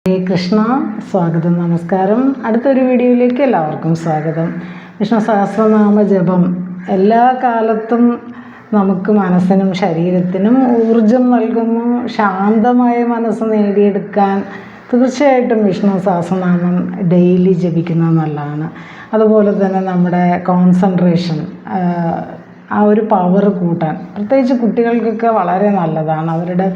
ഹരേ കൃഷ്ണ. സ്വാഗതം, നമസ്കാരം. അടുത്തൊരു വീഡിയോയിലേക്ക് എല്ലാവർക്കും സ്വാഗതം. വിഷ്ണു സഹസ്രനാമ ജപം എല്ലാ കാലത്തും നമുക്ക് മനസ്സിനും ശരീരത്തിനും ഊർജം നൽകുന്നു. ശാന്തമായ മനസ്സ് നേടിയെടുക്കാൻ തീർച്ചയായിട്ടും വിഷ്ണു സഹസ്രനാമം ഡെയിലി ജപിക്കുന്നത് നല്ലതാണ്. അതുപോലെ തന്നെ നമ്മുടെ കോൺസെൻട്രേഷൻ, ആ ഒരു പവർ കൂട്ടാൻ, പ്രത്യേകിച്ച് കുട്ടികൾക്കൊക്കെ വളരെ നല്ലതാണ്. അവരുടെ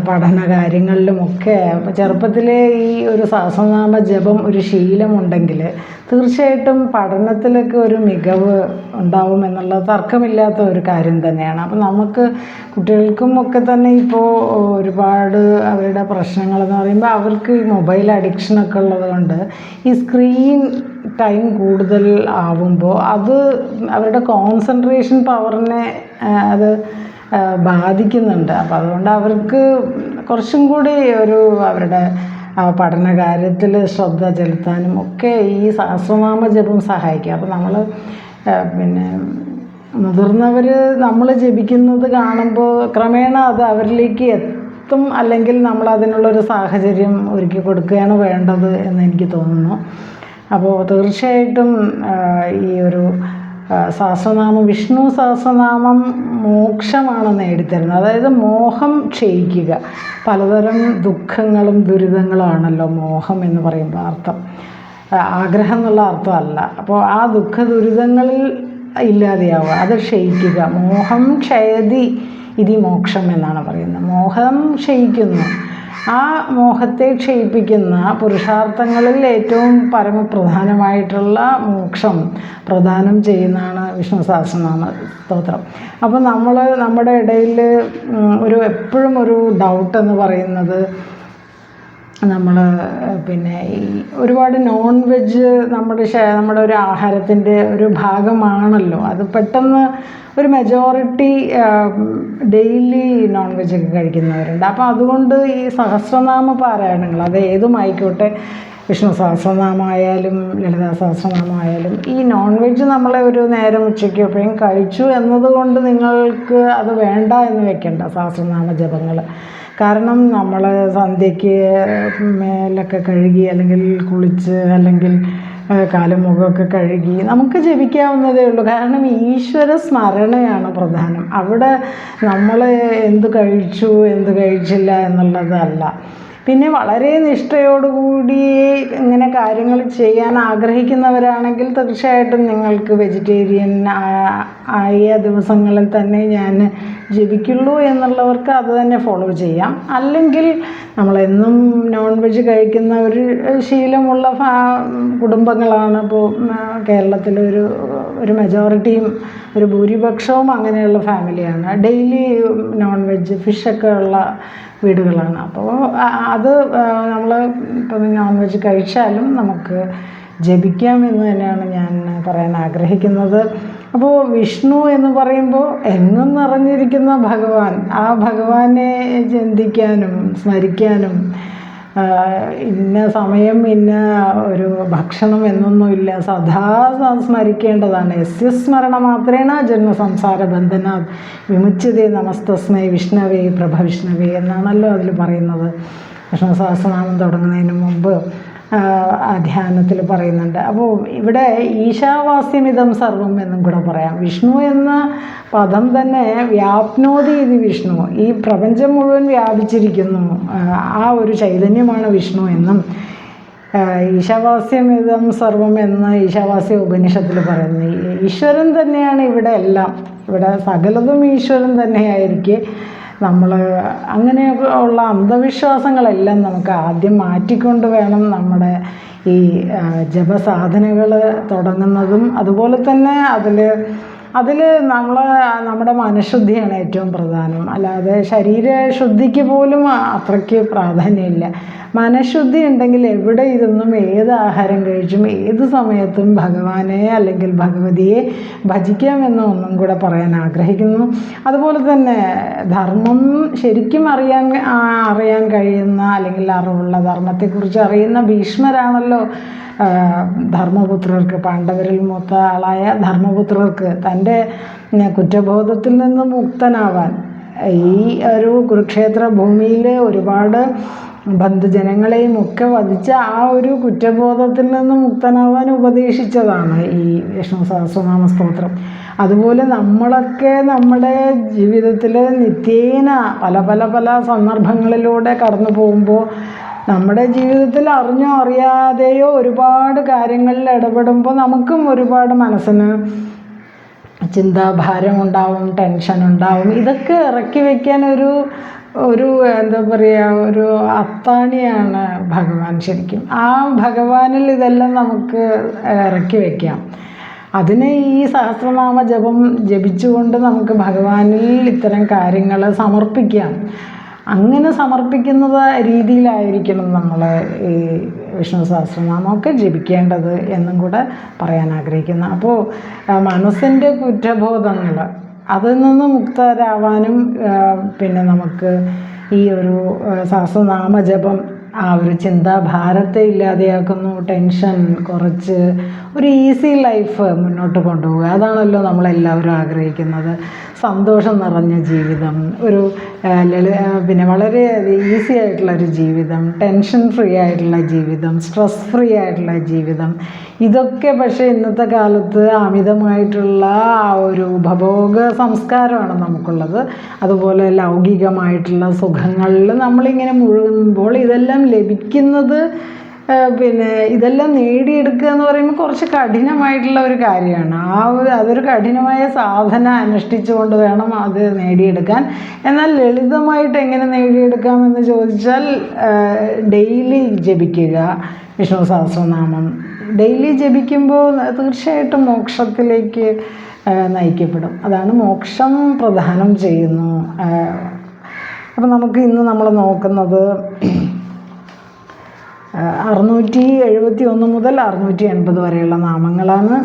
പഠന കാര്യങ്ങളിലുമൊക്കെ ചെറുപ്പത്തിലേ ഈ ഒരു സഹസ്രനാമ ജപം ഒരു ശീലമുണ്ടെങ്കിൽ തീർച്ചയായിട്ടും പഠനത്തിലൊക്കെ ഒരു മികവ് ഉണ്ടാവുമെന്നുള്ളത് തർക്കമില്ലാത്ത ഒരു കാര്യം തന്നെയാണ്. അപ്പം നമുക്ക് കുട്ടികൾക്കും ഒക്കെ തന്നെ ഇപ്പോൾ ഒരുപാട് അവരുടെ പ്രശ്നങ്ങളെന്ന് പറയുമ്പോൾ അവർക്ക് ഈ മൊബൈൽ അഡിക്ഷനൊക്കെ ഉള്ളത് കൊണ്ട് ഈ സ്ക്രീൻ ടൈം കൂടുതൽ ആവുമ്പോൾ അത് അവരുടെ കോൺസെൻട്രേഷൻ പവറിനെ അത് ബാധിക്കുന്നുണ്ട്. അപ്പോൾ അതുകൊണ്ട് അവർക്ക് കുറച്ചും കൂടി ഒരു അവരുടെ പഠന കാര്യത്തിൽ ശ്രദ്ധ ചെലുത്താനും ഒക്കെ ഈ സഹസ്രനാമ ജപം സഹായിക്കും. അപ്പോൾ നമ്മൾ മുതിർന്നവർ നമ്മൾ ജപിക്കുന്നത് കാണുമ്പോൾ ക്രമേണ അത് അവരിലേക്ക് എത്തും, അല്ലെങ്കിൽ നമ്മൾ അതിനുള്ളൊരു സാഹചര്യം ഒരുക്കി കൊടുക്കുകയാണ് വേണ്ടത് എന്ന് എനിക്ക് തോന്നുന്നു. അപ്പോൾ തീർച്ചയായിട്ടും ഈ ഒരു സഹസ്രനാമം, വിഷ്ണു സഹസ്രനാമം മോക്ഷമാണ് നേടിത്തരുന്നത്. അതായത് മോഹം ക്ഷയിക്കുക. പലതരം ദുഃഖങ്ങളും ദുരിതങ്ങളുമാണല്ലോ മോഹം എന്ന് പറയുമ്പോൾ അർത്ഥം, ആഗ്രഹം എന്നുള്ള അർത്ഥമല്ല. അപ്പോൾ ആ ദുഃഖ ദുരിതങ്ങളിൽ ഇല്ലാതെയാവുക, അത് ക്ഷയിക്കുക. മോഹം ക്ഷയതി ഇതി മോക്ഷം എന്നാണ് പറയുന്നത്. മോഹം ക്ഷയിക്കുന്നു. ആ മോഹത്തെ ക്ഷയിപ്പിക്കുന്ന പുരുഷാർത്ഥങ്ങളിൽ ഏറ്റവും പരമപ്രധാനമായിട്ടുള്ള മോക്ഷം പ്രദാനം ചെയ്യുന്നതാണ് വിഷ്ണു സഹസ്രനാമ സ്തോത്രം. അപ്പോൾ നമ്മുടെ ഇടയിൽ എപ്പോഴും ഒരു ഡൗട്ട് എന്ന് പറയുന്നത്, നമ്മൾ ഈ ഒരുപാട് നോൺ വെജ് നമ്മുടെ ഒരു ആഹാരത്തിൻ്റെ ഒരു ഭാഗമാണല്ലോ. അത് പെട്ടെന്ന് ഒരു മെജോറിറ്റി ഡെയിലി നോൺ വെജൊക്കെ കഴിക്കുന്നവരുണ്ട്. അപ്പോൾ അതുകൊണ്ട് ഈ സഹസ്രനാമ പാരായണങ്ങൾ, അത് ഏതുമായിക്കോട്ടെ, വിഷ്ണു സഹസ്രനാമമായാലും ലളിതാ സഹസ്രനാമമായാലും, ഈ നോൺ വെജ് നമ്മളെ ഒരു നേരം ഉച്ചയ്ക്ക് എപ്പോഴും കഴിച്ചു എന്നതുകൊണ്ട് നിങ്ങൾക്ക് അത് വേണ്ട എന്ന് വെക്കേണ്ട സഹസ്രനാമ ജപങ്ങൾ. കാരണം നമ്മൾ സന്ധ്യയ്ക്ക് മേലൊക്കെ കഴുകി അല്ലെങ്കിൽ കുളിച്ച് അല്ലെങ്കിൽ കാലും മുഖമൊക്കെ കഴുകി നമുക്ക് ജപിക്കാവുന്നതേ ഉള്ളൂ. കാരണം ഈശ്വര സ്മരണയാണ് പ്രധാനം. അവിടെ നമ്മൾ എന്ത് കഴിച്ചു എന്ത് കഴിച്ചില്ല എന്നുള്ളതല്ല. പിന്നെ വളരെ നിഷ്ഠയോടുകൂടി ഇങ്ങനെ കാര്യങ്ങൾ ചെയ്യാൻ ആഗ്രഹിക്കുന്നവരാണെങ്കിൽ തീർച്ചയായിട്ടും നിങ്ങൾക്ക് വെജിറ്റേറിയൻ ആയ ദിവസങ്ങളിൽ തന്നെ ഞാൻ ജപിക്കുള്ളൂ എന്നുള്ളവർക്ക് അത് തന്നെ ഫോളോ ചെയ്യാം. അല്ലെങ്കിൽ നമ്മളെന്നും നോൺ വെജ് കഴിക്കുന്ന ഒരു ശീലമുള്ള കുടുംബങ്ങളാണ് ഇപ്പോൾ കേരളത്തിലൊരു മെജോറിറ്റിയും ഒരു ഭൂരിപക്ഷവും അങ്ങനെയുള്ള ഫാമിലിയാണ്. ഡെയിലി നോൺ വെജ് ഫിഷൊക്കെ ഉള്ള വീടുകളാണ്. അപ്പോൾ അത് നമ്മൾ ഇപ്പം നോൺ വെജ് കഴിച്ചാലും നമുക്ക് ജപിക്കാമെന്ന് തന്നെയാണ് ഞാൻ പറയാൻ ആഗ്രഹിക്കുന്നത്. അപ്പോൾ വിഷ്ണു എന്ന് പറയുമ്പോൾ എങ്ങും നിറഞ്ഞിരിക്കുന്ന ഭഗവാൻ, ആ ഭഗവാനെ ചിന്തിക്കാനും സ്മരിക്കാനും ഇന്ന സമയം ഇന്ന ഒരു ഭക്ഷണം എന്നൊന്നുമില്ല, സദാ സ്മരിക്കേണ്ടതാണ്. യസ്യ സ്മരണ മാത്രേണ ജന്മസംസാര ബന്ധന വിമുച്യതേ നമസ്തസ്മൈ വിഷ്ണവേ പ്രഭവിഷ്ണവേ എന്നാണല്ലോ അതിൽ പറയുന്നത്. വിഷ്ണു സഹസ്രനാമം തുടങ്ങുന്നതിന് മുമ്പ് ധ്യാനത്തിൽ പറയുന്നുണ്ട്. അപ്പോൾ ഇവിടെ ഈശാവാസ്യമിതം സർവം എന്നും കൂടെ പറയാം. വിഷ്ണു എന്ന പദം തന്നെ വ്യാപ്നോതി ഇത് വിഷ്ണു, ഈ പ്രപഞ്ചം മുഴുവൻ വ്യാപിച്ചിരിക്കുന്നു, ആ ഒരു ചൈതന്യമാണ് വിഷ്ണു എന്നും ഈശാവാസ്യമിതം സർവം എന്ന് ഈശാവാസ്യ ഉപനിഷത്തിൽ പറയുന്നു. ഈശ്വരൻ തന്നെയാണ് ഇവിടെ എല്ലാം, ഇവിടെ സകലതും ഈശ്വരൻ തന്നെയായിരിക്കെ നമ്മൾ അങ്ങനെയൊക്കെ ഉള്ള അന്ധവിശ്വാസങ്ങളെല്ലാം നമുക്ക് ആദ്യം മാറ്റിക്കൊണ്ട് വേണം നമ്മുടെ ഈ ജപസാധനകൾ തുടങ്ങുന്നതും. അതുപോലെ തന്നെ അതിൽ നമ്മുടെ മനഃശുദ്ധിയാണ് ഏറ്റവും പ്രധാനം. അല്ലാതെ ശരീരശുദ്ധിക്ക് പോലും അത്രയ്ക്ക് പ്രാധാന്യമില്ല. മനഃശുദ്ധി ഉണ്ടെങ്കിൽ എവിടെ ഇരുന്നും ഏത് ആഹാരം കഴിച്ചും ഏത് സമയത്തും ഭഗവാനെ അല്ലെങ്കിൽ ഭഗവതിയെ ഭജിക്കാമെന്ന് ഒന്നും കൂടെ പറയാൻ ആഗ്രഹിക്കുന്നു. അതുപോലെ തന്നെ ധർമ്മം ശരിക്കും അറിയാൻ കഴിയുന്ന അല്ലെങ്കിൽ അറിവുള്ള, ധർമ്മത്തെക്കുറിച്ച് അറിയുന്ന ഭീഷ്മരാണല്ലോ ധർമ്മപുത്രർക്ക്, പാണ്ഡവരിൽ മൂത്ത ആളായ ധർമ്മപുത്രർക്ക് തൻ്റെ കുറ്റബോധത്തിൽ നിന്ന് മുക്തനാവാൻ ഈ ഒരു കുരുക്ഷേത്ര ഭൂമിയിൽ ഒരുപാട് ബന്ധുജനങ്ങളെയും ഒക്കെ വധിച്ച ആ ഒരു കുറ്റബോധത്തിൽ നിന്ന് മുക്തനാവാൻ ഉപദേശിച്ചതാണ് ഈ വിഷ്ണു സഹസ്രനാമ സ്തോത്രം. അതുപോലെ നമ്മളൊക്കെ നമ്മുടെ ജീവിതത്തിൽ നിത്യേന പല പല പല സന്ദർഭങ്ങളിലൂടെ കടന്നു പോകുമ്പോൾ നമ്മുടെ ജീവിതത്തിൽ അറിഞ്ഞോ അറിയാതെയോ ഒരുപാട് കാര്യങ്ങളിൽ ഇടപെടുമ്പോൾ നമുക്കും ഒരുപാട് മനസ്സിന് ചിന്താഭാരം ഉണ്ടാവും, ടെൻഷൻ ഉണ്ടാവും. ഇതൊക്കെ ഇറക്കി വയ്ക്കാൻ ഒരു എന്താ പറയുക, ഒരു അത്താണിയാണ് ഭഗവാൻ. ശരിക്കും ആ ഭഗവാനിൽ ഇതെല്ലാം നമുക്ക് ഇറക്കി വയ്ക്കാം. അതിന് ഈ സഹസ്രനാമ ജപം ജപിച്ചുകൊണ്ട് നമുക്ക് ഭഗവാനിൽ ഇത്തരം കാര്യങ്ങൾ സമർപ്പിക്കാം. അങ്ങനെ സമർപ്പിക്കുന്നത് രീതിയിലായിരിക്കണം നമ്മൾ ഈ വിഷ്ണു സഹസ്രനാമമൊക്കെ ജപിക്കേണ്ടത് എന്നും കൂടെ പറയാൻ ആഗ്രഹിക്കുന്നു. അപ്പോൾ മനസ്സിൻ്റെ കുറ്റബോധങ്ങൾ അതിൽ നിന്ന് മുക്തരാവാനും പിന്നെ നമുക്ക് ഈ ഒരു സഹസ്രനാമ ജപം ആ ഒരു ചിന്താഭാരത്തെ ഇല്ലാതെയാക്കുന്നു, ടെൻഷൻ കുറച്ച് ഒരു ഈസി ലൈഫ് മുന്നോട്ട് കൊണ്ടുപോവുക. അതാണല്ലോ നമ്മളെല്ലാവരും ആഗ്രഹിക്കുന്നത്. സന്തോഷം നിറഞ്ഞ ജീവിതം, ഒരു പിന്നെ വളരെ ഈസി ആയിട്ടുള്ളൊരു ജീവിതം, ടെൻഷൻ ഫ്രീ ആയിട്ടുള്ള ജീവിതം, സ്ട്രെസ് ഫ്രീ ആയിട്ടുള്ള ജീവിതം. ഇതൊക്കെ പക്ഷേ ഇന്നത്തെ കാലത്ത് അമിതമായിട്ടുള്ള ആ ഒരു ഉപഭോഗ സംസ്കാരമാണ് നമുക്കുള്ളത്. അതുപോലെ ലൗകികമായിട്ടുള്ള സുഖങ്ങളിൽ നമ്മളിങ്ങനെ മുഴുകുമ്പോൾ ഇതെല്ലാം ലഭിക്കുന്നത് പിന്നെ ഇതെല്ലാം നേടിയെടുക്കുക എന്ന് പറയുമ്പോൾ കുറച്ച് കഠിനമായിട്ടുള്ള ഒരു കാര്യമാണ്. അതൊരു കഠിനമായ സാധന അനുഷ്ഠിച്ചുകൊണ്ട് വേണം അത് നേടിയെടുക്കാൻ. എന്നാൽ ലളിതമായിട്ട് എങ്ങനെ നേടിയെടുക്കാമെന്ന് ചോദിച്ചാൽ ഡെയിലി ജപിക്കുക വിഷ്ണു സഹസ്രനാമം. ഡെയിലി ജപിക്കുമ്പോൾ തീർച്ചയായിട്ടും മോക്ഷത്തിലേക്ക് നയിക്കപ്പെടും. അതാണ് മോക്ഷം പ്രദാനം ചെയ്യുന്നു. അപ്പം നമുക്ക് ഇന്ന് നമ്മൾ നോക്കുന്നത് 671 മുതൽ 680 വരെയുള്ള നാമങ്ങളാണ്.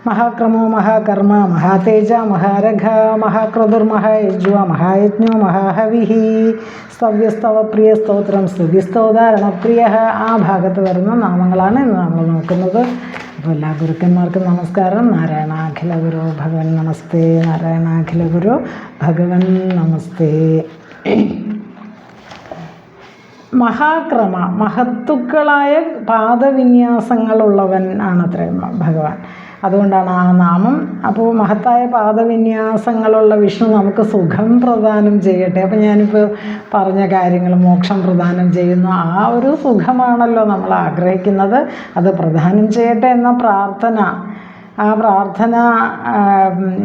മഹാക്രമോ മഹാകർമ്മ മഹാതേജ മഹാരഘ മഹാക്രതുർ മഹായജ്വ മഹായജ്ഞോ മഹാഹവിഹി സ്തവ്യസ്തവ പ്രിയ സ്തോത്രം സ്തുതിസ്തോദാരണപ്രിയ. ആ ഭാഗത്ത് വരുന്ന നാമങ്ങളാണ് ഇന്ന് നമ്മൾ നോക്കുന്നത്. അപ്പോൾ എല്ലാ ഗുരുക്കന്മാർക്കും നമസ്കാരം. നാരായണാഖില ഗുരു ഭഗവൻ നമസ്തേ. നാരായണാഖില ഗുരു ഭഗവൻ നമസ്തേ. മഹാക്രമ മഹത്തുക്കളായ പാദവിന്യാസങ്ങളുള്ളവൻ ആണത്രേ ഭഗവാൻ. അതുകൊണ്ടാണ് ആ നാമം. അപ്പോൾ മഹത്തായ പാദവിന്യാസങ്ങളുള്ള വിഷ്ണു നമുക്ക് സുഖം പ്രദാനം ചെയ്യട്ടെ. അപ്പോൾ ഞാനിപ്പോൾ പറഞ്ഞ കാര്യങ്ങൾ മോക്ഷം പ്രദാനം ചെയ്യുന്നു. ആ ഒരു സുഖമാണല്ലോ നമ്മൾ ആഗ്രഹിക്കുന്നത്. അത് പ്രദാനം ചെയ്യട്ടെ എന്ന പ്രാർത്ഥന, ആ പ്രാർത്ഥന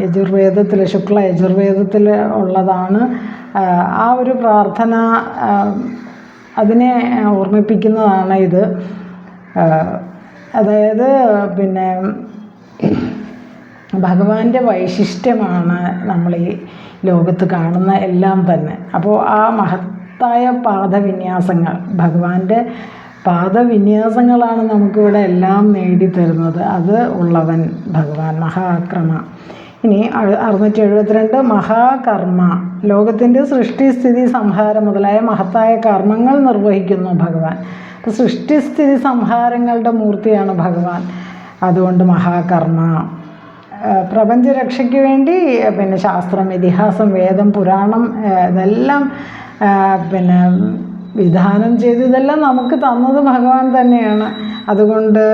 യജുർവേദത്തിൽ, ശുക്ല യജുർവേദത്തിൽ ഉള്ളതാണ്. ആ ഒരു പ്രാർത്ഥന അതിനെ ഓർമ്മിപ്പിക്കുന്നതാണ് ഇത്. അതായത് പിന്നെ ഭഗവാന്റെ വൈശിഷ്ട്യമാണ് നമ്മൾ ഈ ലോകത്ത് കാണുന്ന എല്ലാം തന്നെ. അപ്പോൾ ആ മഹത്തായ പാദവിന്യാസങ്ങൾ, ഭഗവാന്റെ പാദവിന്യാസങ്ങളാണ് നമുക്കിവിടെ എല്ലാം നേടിത്തരുന്നത്. അത് ഉള്ളവൻ ഭഗവാൻ മഹാക്രമ. ഇനി 672 മഹാകർമ്മ. ലോകത്തിൻ്റെ സൃഷ്ടിസ്ഥിതി സംഹാരം മുതലായ മഹത്തായ കർമ്മങ്ങൾ നിർവഹിക്കുന്നു ഭഗവാൻ. അപ്പോൾ സൃഷ്ടിസ്ഥിതി സംഹാരങ്ങളുടെ മൂർത്തിയാണ് ഭഗവാൻ. അതുകൊണ്ട് മഹാകർമ്മ. പ്രപഞ്ചരക്ഷയ്ക്ക് വേണ്ടി പിന്നെ ശാസ്ത്രം, ഇതിഹാസം, വേദം, പുരാണം ഇതെല്ലാം പിന്നെ വിധാനം ചെയ്ത് ഇതെല്ലാം നമുക്ക് തന്നത് ഭഗവാൻ തന്നെയാണ്. അതുകൊണ്ട്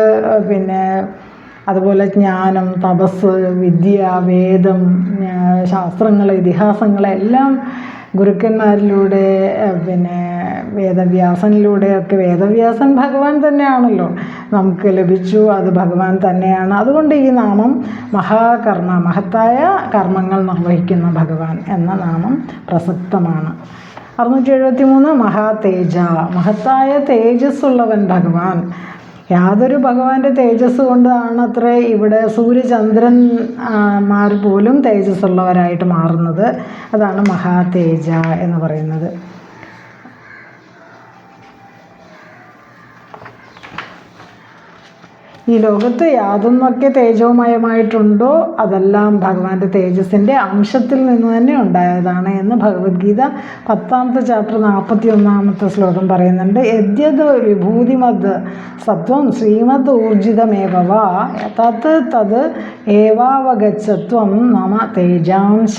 പിന്നെ അതുപോലെ ജ്ഞാനം, തപസ്, വിദ്യ, വേദം, ശാസ്ത്രങ്ങൾ, ഇതിഹാസങ്ങളെല്ലാം ഗുരുക്കന്മാരിലൂടെ പിന്നെ വേദവ്യാസനിലൂടെയൊക്കെ, വേദവ്യാസൻ ഭഗവാൻ തന്നെയാണല്ലോ, നമുക്ക് ലഭിച്ചു. അത് ഭഗവാൻ തന്നെയാണ്. അതുകൊണ്ട് ഈ നാമം മഹാകർമ്മ, മഹത്തായ കർമ്മങ്ങൾ നിർവഹിക്കുന്ന ഭഗവാൻ എന്ന നാമം പ്രസക്തമാണ്. 673 മഹാതേജ. മഹത്തായ തേജസ്സുള്ളവൻ ഭഗവാൻ. യാതൊരു ഭഗവാന്റെ തേജസ് കൊണ്ടാണ് അത്രേ ഇവിടെ സൂര്യചന്ദ്രന്മാർ പോലും തേജസ്സുള്ളവരായിട്ട് മാറുന്നത്. അതാണ് മഹാതേജ എന്ന് പറയുന്നത്. ഈ ലോകത്ത് യാതൊന്നൊക്കെ തേജോമയമായിട്ടുണ്ടോ അതെല്ലാം ഭഗവാന്റെ തേജസ്സിൻ്റെ അംശത്തിൽ നിന്ന് തന്നെ ഉണ്ടായതാണ് എന്ന് ഭഗവത്ഗീത 10ാമത്തെ ചാപ്റ്റർ 41ാമത്തെ ശ്ലോകം പറയുന്നുണ്ട്. യദ്യത് വിഭൂതിമത് സത്വം ശ്രീമദ് ഊർജിതമേവ തത് ഏവാവഗച്ഛത്വം മമ തേജാംശ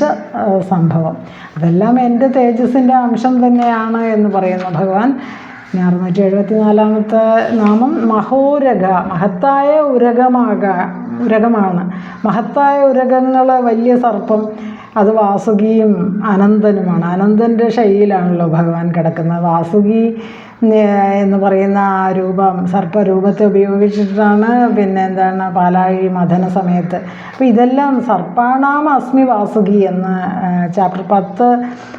സംഭവം. അതെല്ലാം എൻ്റെ തേജസ്സിൻ്റെ അംശം തന്നെയാണ് എന്ന് പറയുന്നു ഭഗവാൻ. ഇനി 674 നാമം മഹോരഗ, മഹത്തായ ഉരകമാണ്. മഹത്തായ ഉരകങ്ങൾ, വലിയ സർപ്പം, അത് വാസുകിയും അനന്തനുമാണ്. അനന്തൻ്റെ ശൈലിയിലാണല്ലോ ഭഗവാൻ കിടക്കുന്നത്. വാസുകി എന്ന് പറയുന്ന ആ രൂപം, സർപ്പരൂപത്തെ ഉപയോഗിച്ചിട്ടാണ് എന്താണ് പാലാഴി മഥന സമയത്ത്. അപ്പോൾ ഇതെല്ലാം സർപ്പാണാം അസ്മി വാസുകി എന്ന് ചാപ്റ്റർ 10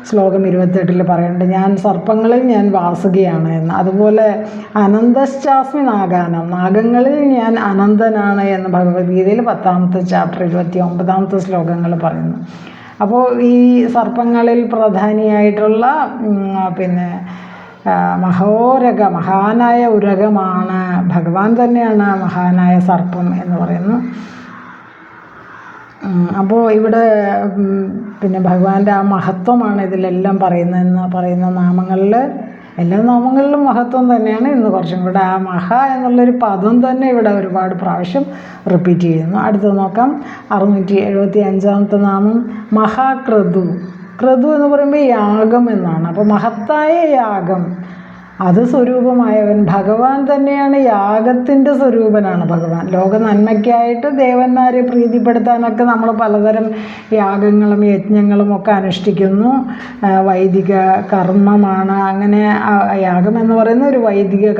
ശ്ലോകം 28 പറയുന്നുണ്ട്. ഞാൻ സർപ്പങ്ങളിൽ ഞാൻ വാസുകിയാണ് എന്ന്. അതുപോലെ അനന്തശ്ചാസ്മി നാഗാനം, നാഗങ്ങളിൽ ഞാൻ അനന്തനാണ് എന്ന് ഭഗവത്ഗീതയിൽ 10ാമത്തെ ചാപ്റ്റർ 29ാമത്തെ ശ്ലോകങ്ങൾ പറയുന്നു. അപ്പോൾ ഈ സർപ്പങ്ങളിൽ പ്രധാനിയായിട്ടുള്ള മഹോരഗ, മഹാനായ ഉരകമാണ് ഭഗവാൻ തന്നെയാണ് മഹാനായ സർപ്പം എന്ന് പറയുന്നു. അപ്പോൾ ഇവിടെ ഭഗവാന്റെ ആ മഹത്വമാണ് ഇതിലെല്ലാം പറയുന്ന നാമങ്ങളിൽ, എല്ലാ നാമങ്ങളിലും മഹത്വം തന്നെയാണ്. ഇന്ന് കുറച്ചും കൂടെ ആ മഹ എന്നുള്ളൊരു പദം തന്നെ ഇവിടെ ഒരുപാട് പ്രാവശ്യം റിപ്പീറ്റ് ചെയ്യുന്നു. അടുത്തത് നോക്കാം. 675ാമത്തെ നാമം മഹാക്രതു. ക്രതു എന്ന് പറയുമ്പോൾ യാഗം എന്നാണ്. അപ്പോൾ മഹത്തായ യാഗം, അത് സ്വരൂപമായവൻ ഭഗവാൻ തന്നെയാണ്. യാഗത്തിൻ്റെ സ്വരൂപനാണ് ഭഗവാൻ. ലോക നന്മയ്ക്കായിട്ട് ദേവന്മാരെ പ്രീതിപ്പെടുത്താനൊക്കെ നമ്മൾ പലതരം യാഗങ്ങളും യജ്ഞങ്ങളും ഒക്കെ അനുഷ്ഠിക്കുന്നു. വൈദിക കർമ്മമാണ്. അങ്ങനെ യാഗം എന്ന് പറയുന്ന ഒരു വൈദിക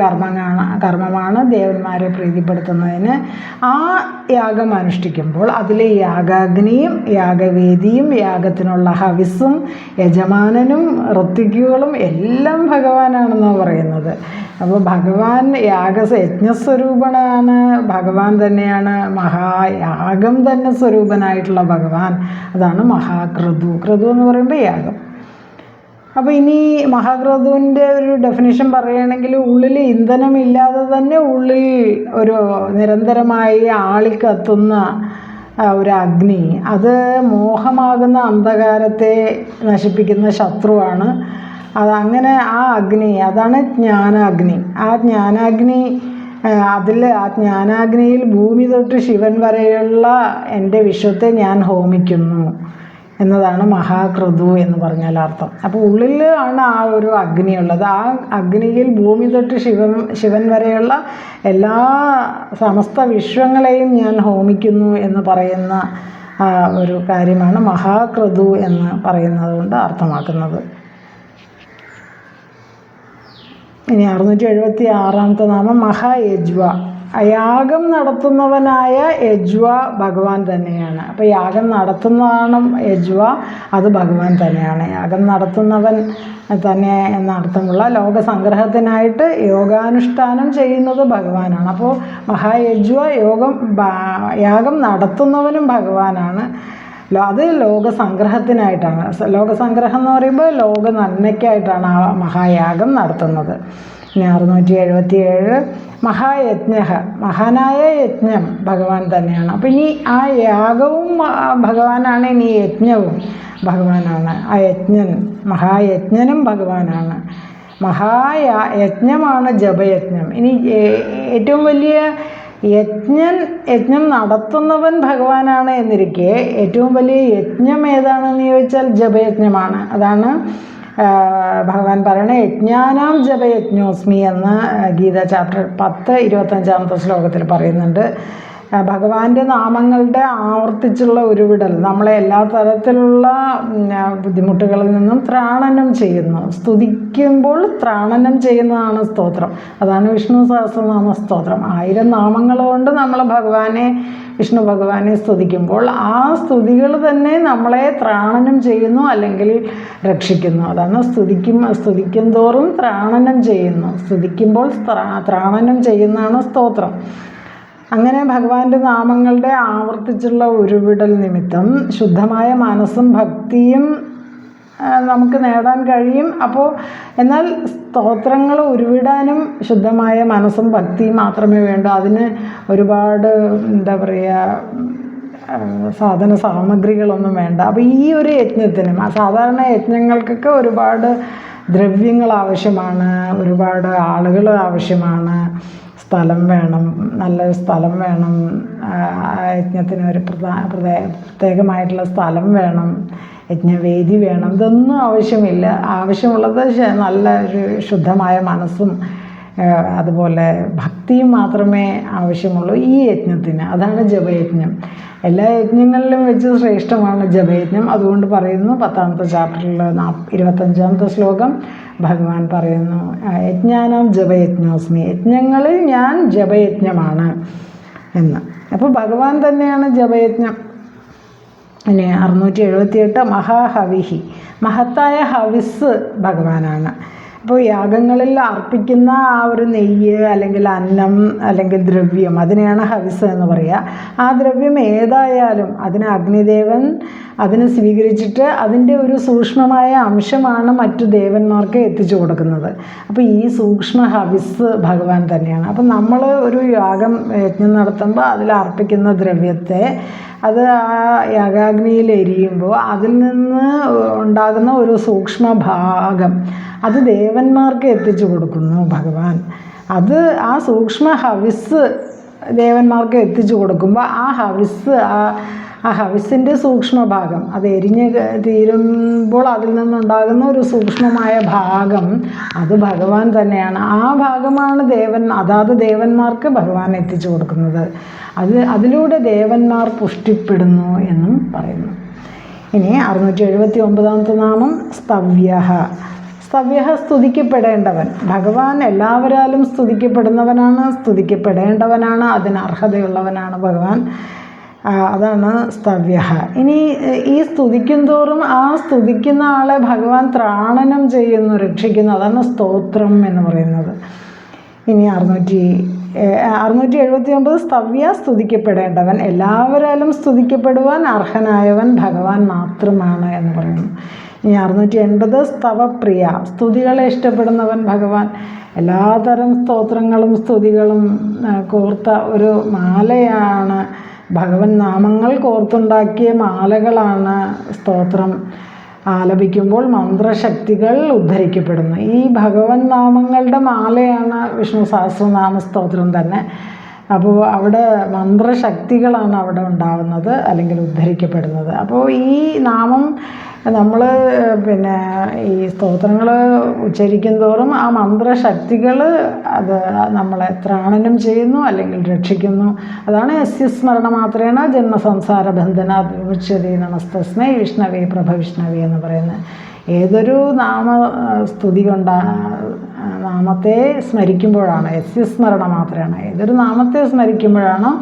കർമ്മമാണ് ദേവന്മാരെ പ്രീതിപ്പെടുത്തുന്നതിന്. ആ യാഗം അനുഷ്ഠിക്കുമ്പോൾ അതിലെ യാഗാഗ്നിയും യജ്ഞവേദിയും യാഗത്തിനുള്ള ഹവിസ്സും യജമാനനും ഋത്വിക്കുകളും എല്ലാം ഭഗവാനാണെന്നാണ് പറയുന്നത്. അപ്പോൾ ഭഗവാൻ യജ്ഞസ്വരൂപനാണ്. ഭഗവാൻ തന്നെയാണ് മഹായാഗം തന്നെ സ്വരൂപനായിട്ടുള്ള ഭഗവാൻ. അതാണ് മഹാക്രതു. ക്രതു എന്ന് പറയുമ്പോൾ യാഗം. അപ്പോൾ ഇനി മഹാക്രതുവിൻ്റെ ഒരു ഡെഫിനിഷൻ പറയുകയാണെങ്കിൽ, ഉള്ളിൽ ഇന്ധനമില്ലാതെ തന്നെ ഉള്ളിൽ ഒരു നിരന്തരമായി ആളിക്കത്തുന്ന ഒരു അഗ്നി, അത് മോഹമാകുന്ന അന്ധകാരത്തെ നശിപ്പിക്കുന്ന ശത്രുവാണ്. അതങ്ങനെ ആ അഗ്നി, അതാണ് ജ്ഞാനാഗ്നി. ആ ജ്ഞാനാഗ്നി, ആ ജ്ഞാനാഗ്നിയിൽ ഭൂമി തൊട്ട് ശിവൻ വരെയുള്ള എൻ്റെ വിശ്വത്തെ ഞാൻ ഹോമിക്കുന്നു എന്നതാണ് മഹാക്രതു എന്ന് പറഞ്ഞാൽ അർത്ഥം. അപ്പോൾ ഉള്ളിൽ ആണ് ആ ഒരു അഗ്നിയുള്ളത്. ആ അഗ്നിയിൽ ഭൂമി തൊട്ട് ശിവൻ വരെയുള്ള എല്ലാ സമസ്ത വിശ്വങ്ങളെയും ഞാൻ ഹോമിക്കുന്നു എന്ന് പറയുന്ന ഒരു കാര്യമാണ് മഹാക്രതു എന്ന് പറയുന്നത് കൊണ്ട് അർത്ഥമാക്കുന്നത്. ഇനി 676ാമത്തെ നാമം മഹായജ്വ. യാഗം നടത്തുന്നവനായ യജ്വ ഭഗവാൻ തന്നെയാണ്. അപ്പോൾ യാഗം നടത്തുന്നതാണ് യജ്വ, അത് ഭഗവാൻ തന്നെയാണ്. യാഗം നടത്തുന്നവൻ തന്നെ എന്നർത്ഥമുള്ള ലോകസംഗ്രഹത്തിനായിട്ട് യോഗാനുഷ്ഠാനം ചെയ്യുന്നത് ഭഗവാനാണ്. അപ്പോൾ മഹായജ്വ യാഗം നടത്തുന്നവനും ഭഗവാനാണ്. അത് ലോകസംഗ്രഹത്തിനായിട്ടാണ്. ലോകസംഗ്രഹം എന്ന് പറയുമ്പോൾ ലോക നന്മയ്ക്കായിട്ടാണ് ആ മഹായാഗം നടത്തുന്നത്. ഇനി 677 മഹായജ്ഞ, മഹാനായ യജ്ഞം ഭഗവാൻ തന്നെയാണ്. അപ്പം ഇനി ആ യാഗവും ഭഗവാനാണ്, ഇനി യജ്ഞവും ഭഗവാനാണ്. ആ മഹായജ്ഞനും ഭഗവാനാണ്. യജ്ഞമാണ് ജപയജ്ഞം. ഇനി ഏറ്റവും വലിയ യജ്ഞം നടത്തുന്നവൻ ഭഗവാനാണ് എന്നിരിക്കെ ഏറ്റവും വലിയ യജ്ഞം ഏതാണെന്ന് ചോദിച്ചാൽ ജപയജ്ഞമാണ്. അതാണ് ഭഗവാൻ പറയണേ, യജ്ഞാനാം ജപയജ്ഞോസ്മി എന്ന് ഗീത ചാപ്റ്റർ 10 25ാമത്തെ ശ്ലോകത്തിൽ പറയുന്നുണ്ട്. ഭഗവാന്റെ നാമങ്ങളുടെ ആവർത്തിച്ചുള്ള ഉരുവിടൽ നമ്മളെ എല്ലാ തരത്തിലുള്ള ബുദ്ധിമുട്ടുകളിൽ നിന്നും ത്രാണനം ചെയ്യുന്നു. സ്തുതിക്കുമ്പോൾ ത്രാണനം ചെയ്യുന്നതാണ് സ്തോത്രം. അതാണ് വിഷ്ണു സഹസ്രനാമ സ്തോത്രം. 1000 നാമങ്ങൾ കൊണ്ട് നമ്മൾ വിഷ്ണു ഭഗവാനെ സ്തുതിക്കുമ്പോൾ ആ സ്തുതികൾ തന്നെ നമ്മളെ ത്രാണനം ചെയ്യുന്നു, അല്ലെങ്കിൽ രക്ഷിക്കുന്നു. അതാണ് സ്തുതിക്കും തോറും ത്രാണനം ചെയ്യുന്നു. സ്തുതിക്കുമ്പോൾ ത്രാണനം ചെയ്യുന്നതാണ് സ്തോത്രം. അങ്ങനെ ഭഗവാന്റെ നാമങ്ങളുടെ ആവർത്തിച്ചുള്ള ഉരുവിടൽ നിമിത്തം ശുദ്ധമായ മനസ്സും ഭക്തിയും നമുക്ക് നേടാൻ കഴിയും. എന്നാൽ സ്തോത്രങ്ങൾ ഉരുവിടാനും ശുദ്ധമായ മനസ്സും ഭക്തിയും മാത്രമേ വേണ്ടൂ. അതിന് ഒരുപാട് സാധന സാമഗ്രികളൊന്നും വേണ്ട. അപ്പോൾ ഈ ഒരു യജ്ഞത്തിനും സാധാരണ യജ്ഞങ്ങൾക്കൊക്കെ ഒരുപാട് ദ്രവ്യങ്ങൾ ആവശ്യമാണ്, ഒരുപാട് ആളുകൾ ആവശ്യമാണ്, സ്ഥലം വേണം, നല്ലൊരു സ്ഥലം വേണം, യജ്ഞത്തിന് ഒരു പ്രത്യേകമായിട്ടുള്ള സ്ഥലം വേണം, യജ്ഞവേദി വേണം. ഇതൊന്നും ആവശ്യമില്ല. ആവശ്യമുള്ളത് നല്ലൊരു ശുദ്ധമായ മനസ്സും അതുപോലെ ഭക്തിയും മാത്രമേ ആവശ്യമുള്ളൂ ഈ യജ്ഞത്തിന്. അതാണ് ജപയജ്ഞം. എല്ലാ യജ്ഞങ്ങളിലും വെച്ച് ശ്രേഷ്ഠമാണ് ജപയജ്ഞം. അതുകൊണ്ട് പറയുന്നു 10ാമത്തെ ചാപ്റ്ററിൽ 25ാമത്തെ ശ്ലോകം ഭഗവാൻ പറയുന്നു, യജ്ഞാനാം ജപയജ്ഞോസ്മി, യജ്ഞങ്ങളിൽ ഞാൻ ജപയജ്ഞമാണ് എന്ന്. അപ്പോൾ ഭഗവാൻ തന്നെയാണ് ജപയജ്ഞം. ഇനി 678 മഹാഹവിഹി, മഹത്തായ ഹവിസ് ഭഗവാനാണ്. അപ്പോൾ യാഗങ്ങളിൽ അർപ്പിക്കുന്ന ആ ഒരു നെയ്യ് അല്ലെങ്കിൽ അന്നം അല്ലെങ്കിൽ ദ്രവ്യം, അതിനെയാണ് ഹവിസ് എന്ന് പറയുക. ആ ദ്രവ്യം ഏതായാലും അതിന് അഗ്നിദേവൻ അതിന് സ്വീകരിച്ചിട്ട് അതിൻ്റെ ഒരു സൂക്ഷ്മമായ അംശമാണ് മറ്റു ദേവന്മാർക്ക് എത്തിച്ചു കൊടുക്കുന്നത്. അപ്പോൾ ഈ സൂക്ഷ്മ ഹവിസ് ഭഗവാൻ തന്നെയാണ്. അപ്പം നമ്മൾ ഒരു യജ്ഞം നടത്തുമ്പോൾ അതിൽ അർപ്പിക്കുന്ന ദ്രവ്യത്തെ അത് ആ യാഗാഗ്നിയിൽ എരിയുമ്പോൾ അതിൽ നിന്ന് ഉണ്ടാകുന്ന ഒരു സൂക്ഷ്മ ഭാഗം അത് ദേവന്മാർക്ക് എത്തിച്ചു കൊടുക്കുന്നു ഭഗവാൻ. അത് ആ സൂക്ഷ്മ ഹവിസ് ദേവന്മാർക്ക് എത്തിച്ചു കൊടുക്കുമ്പോൾ ആ ഹവിസ് ആ ഹവിസിൻ്റെ സൂക്ഷ്മഭാഗം അത് എരിഞ്ഞ് തീരുമ്പോൾ അതിൽ നിന്നുണ്ടാകുന്ന ഒരു സൂക്ഷ്മമായ ഭാഗം അത് ഭഗവാൻ തന്നെയാണ്. ആ ഭാഗമാണ് അതാത് ദേവന്മാർക്ക് ഭഗവാൻ എത്തിച്ചു കൊടുക്കുന്നത്. അതിലൂടെ ദേവന്മാർ പുഷ്ടിപ്പെടുന്നു എന്നും പറയുന്നു. ഇനി 679ാമത്തെ നാമം സ്തവ്യഃ. സ്തവ്യഃ, സ്തുതിക്കപ്പെടേണ്ടവൻ. ഭഗവാൻ എല്ലാവരാലും സ്തുതിക്കപ്പെടുന്നവനാണ്, സ്തുതിക്കപ്പെടേണ്ടവനാണ്, അതിന് അർഹതയുള്ളവനാണ് ഭഗവാൻ. അതാണ് സ്തവ്യഃ. ഇനി ഈ സ്തുതിക്കും തോറും ആ സ്തുതിക്കുന്ന ആളെ ഭഗവാൻ ത്രാണനം ചെയ്യുന്നു, രക്ഷിക്കുന്നു. അതാണ് സ്തോത്രം എന്ന് പറയുന്നത്. ഇനി 679 സ്തവ്യ, സ്തുതിക്കപ്പെടേണ്ടവൻ. എല്ലാവരാലും സ്തുതിക്കപ്പെടുവാൻ അർഹനായവൻ ഭഗവാൻ മാത്രമാണ് എന്ന് പറയുന്നു. ഇനി 680 സ്തവപ്രിയ, സ്തുതികളെ ഇഷ്ടപ്പെടുന്നവൻ ഭഗവാൻ. എല്ലാതരം സ്തോത്രങ്ങളും സ്തുതികളും കോർത്ത ഒരു മാലയാണ് ഭഗവൻ നാമങ്ങൾ കോർത്തുണ്ടാക്കിയ മാലകളാണ് സ്തോത്രം. ആലപിക്കുമ്പോൾ മന്ത്രശക്തികൾ ഉദ്ധരിക്കപ്പെടുന്നു. ഈ ഭഗവൻ നാമങ്ങളുടെ മാലയാണ് വിഷ്ണു സഹസ്രനാമ സ്തോത്രം തന്നെ. അപ്പോൾ അവിടെ മന്ത്രശക്തികളാണ് അവിടെ ഉണ്ടാവുന്നത് അല്ലെങ്കിൽ ഉദ്ധരിക്കപ്പെടുന്നത്. അപ്പോൾ ഈ നാമം നമ്മൾ ഈ സ്തോത്രങ്ങൾ ഉച്ചരിക്കും തോറും ആ മന്ത്രശക്തികൾ അത് നമ്മളെ ത്രാണനം ചെയ്യുന്നു അല്ലെങ്കിൽ രക്ഷിക്കുന്നു. അതാണ് യസ്യ സ്മരണ മാത്രേണ ജന്മസംസാര ബന്ധനാത് വിമുച്യതേ നമസ്തസ്മൈ വിഷ്ണവേ പ്രഭവിഷ്ണവേ എന്ന് പറയുന്നത്. ഏതൊരു സ്തുതി കൊണ്ടാണ് നാമത്തെ സ്മരിക്കുമ്പോഴാണ്, യസ്യസ്മരണ മാത്രമാണ്, ഏതൊരു നാമത്തെ സ്മരിക്കുമ്പോഴാണോ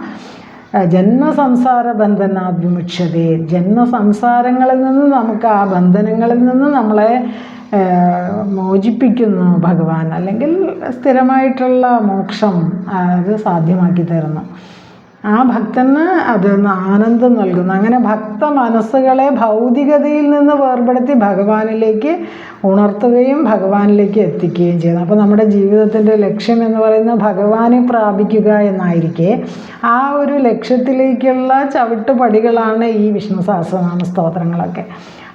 ജന്മസംസാര ബന്ധനാത് വിമുച്യതേ, ജന്മസംസാരങ്ങളിൽ നിന്ന് നമുക്ക് ആ ബന്ധനങ്ങളിൽ നിന്ന് നമ്മളെ മോചിപ്പിക്കുന്നു ഭഗവാൻ, അല്ലെങ്കിൽ സ്ഥിരമായിട്ടുള്ള മോക്ഷം അത് സാധ്യമാക്കി തരുന്നു. ആ ഭക്തന് അത് ആനന്ദം നൽകുന്നു. അങ്ങനെ ഭക്ത മനസ്സുകളെ ഭൗതികതയിൽ നിന്ന് വേർപെടുത്തി ഭഗവാനിലേക്ക് ഉണർത്തുകയും ഭഗവാനിലേക്ക് എത്തിക്കുകയും ചെയ്യുന്നു. അപ്പോൾ നമ്മുടെ ജീവിതത്തിൻ്റെ ലക്ഷ്യം എന്ന് പറയുന്നത് ഭഗവാനെ പ്രാപിക്കുക എന്നായിരിക്കെ ആ ഒരു ലക്ഷ്യത്തിലേക്കുള്ള ചവിട്ടുപടികളാണ് ഈ വിഷ്ണു സഹസ്രനാമ സ്തോത്രങ്ങളൊക്കെ.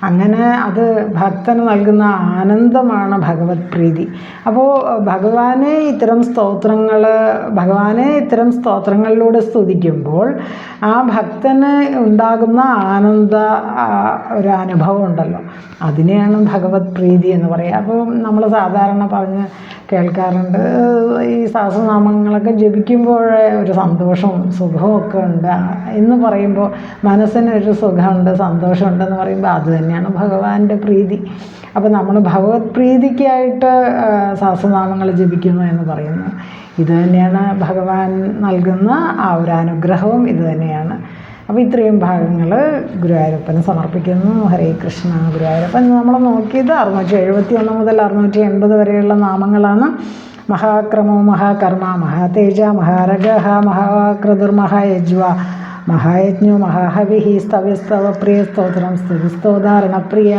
അങ്ങനെ അത് ഭക്തന് നൽകുന്ന ആനന്ദമാണ് ഭഗവത് പ്രീതി. അപ്പോൾ ഭഗവാനെ ഇത്തരം സ്തോത്രങ്ങളിലൂടെ സ്തുതിക്കുമ്പോൾ ആ ഭക്തന് ഉണ്ടാകുന്ന ആനന്ദ ഒരു അനുഭവം ഉണ്ടല്ലോ, അതിനെയാണ് ഭഗവത് പ്രീതി എന്ന് പറയുക. അപ്പോൾ നമ്മൾ സാധാരണ പറഞ്ഞ് കേൾക്കാറുണ്ട്, ഈ സഹസ്രനാമങ്ങളൊക്കെ ജപിക്കുമ്പോഴേ ഒരു സന്തോഷവും സുഖവും ഒക്കെ ഉണ്ട് എന്ന് പറയുമ്പോൾ, മനസ്സിനൊരു സുഖമുണ്ട് സന്തോഷമുണ്ടെന്ന് പറയുമ്പോൾ അത് തന്നെയാണ് ഭഗവാന്റെ പ്രീതി. അപ്പോൾ നമ്മൾ ഭഗവത് പ്രീതിക്കായിട്ട് സഹസ്രനാമങ്ങൾ ജപിക്കുന്നു എന്ന് പറയുന്നു. ഇത് തന്നെയാണ് ഭഗവാൻ നൽകുന്ന ആ ഒരു അനുഗ്രഹവും ഇത് തന്നെയാണ്. അപ്പോൾ ഇത്രയും ഭാഗങ്ങൾ ഗുരുവായൂരപ്പന് സമർപ്പിക്കുന്നു. ഹരേ കൃഷ്ണ. ഗുരുവായൂരപ്പൻ നമ്മൾ നോക്കിയത് 671 മുതൽ 680 വരെയുള്ള നാമങ്ങളാണ്. മഹാക്രമോ മഹാകർമ്മ മഹാതേജ മഹാരഗ മഹാകൃതിർ മഹായജ്വ മഹായജ്ഞോ മഹാഹവിഹി സ്തവ്യസ്തവപ്രിയ സ്തോത്രം സ്തുതിസ്തോദാരണപ്രിയ.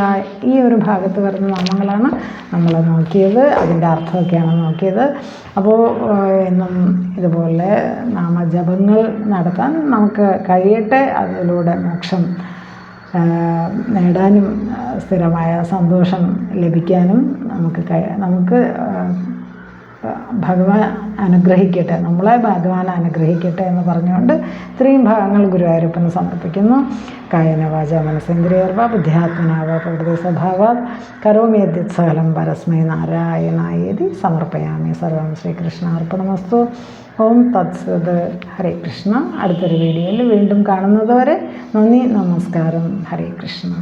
ഈ ഒരു ഭാഗത്ത് വരുന്ന നാമങ്ങളാണ് നമ്മൾ നോക്കിയത്. അതിൻ്റെ അർത്ഥമൊക്കെയാണ് നോക്കിയത്. അപ്പോൾ എന്നും ഇതുപോലെ നാമജപങ്ങൾ നടത്താൻ നമുക്ക് കഴിയട്ടെ. അതിലൂടെ മോക്ഷം നേടാനും സ്ഥിരമായ സന്തോഷം ലഭിക്കാനും നമുക്ക് ഭഗവാൻ അനുഗ്രഹിക്കട്ടെ, നമ്മളെ ഭഗവാൻ അനുഗ്രഹിക്കട്ടെ എന്ന് പറഞ്ഞുകൊണ്ട് ഇത്രയും ഭാഗങ്ങൾ ഗുരുവായൂരപ്പന് സമർപ്പിക്കുന്നു. കായേന വാചാ മനസേന്ദ്രിയർവ ബുദ്ധ്യാത്മനാവ പ്രകൃതി സ്വഭാവാത് കരോമി യദ്യത് സകലം പരസ്മൈ നാരായണായേതി സമർപ്പയാമി. സർവം ശ്രീകൃഷ്ണാർപ്പണമസ്തു. ഓം തത്സത്. ഹരേ കൃഷ്ണ. അടുത്തൊരു വീഡിയോയിൽ വീണ്ടും കാണുന്നതുവരെ നന്ദി, നമസ്കാരം. ഹരേ കൃഷ്ണ.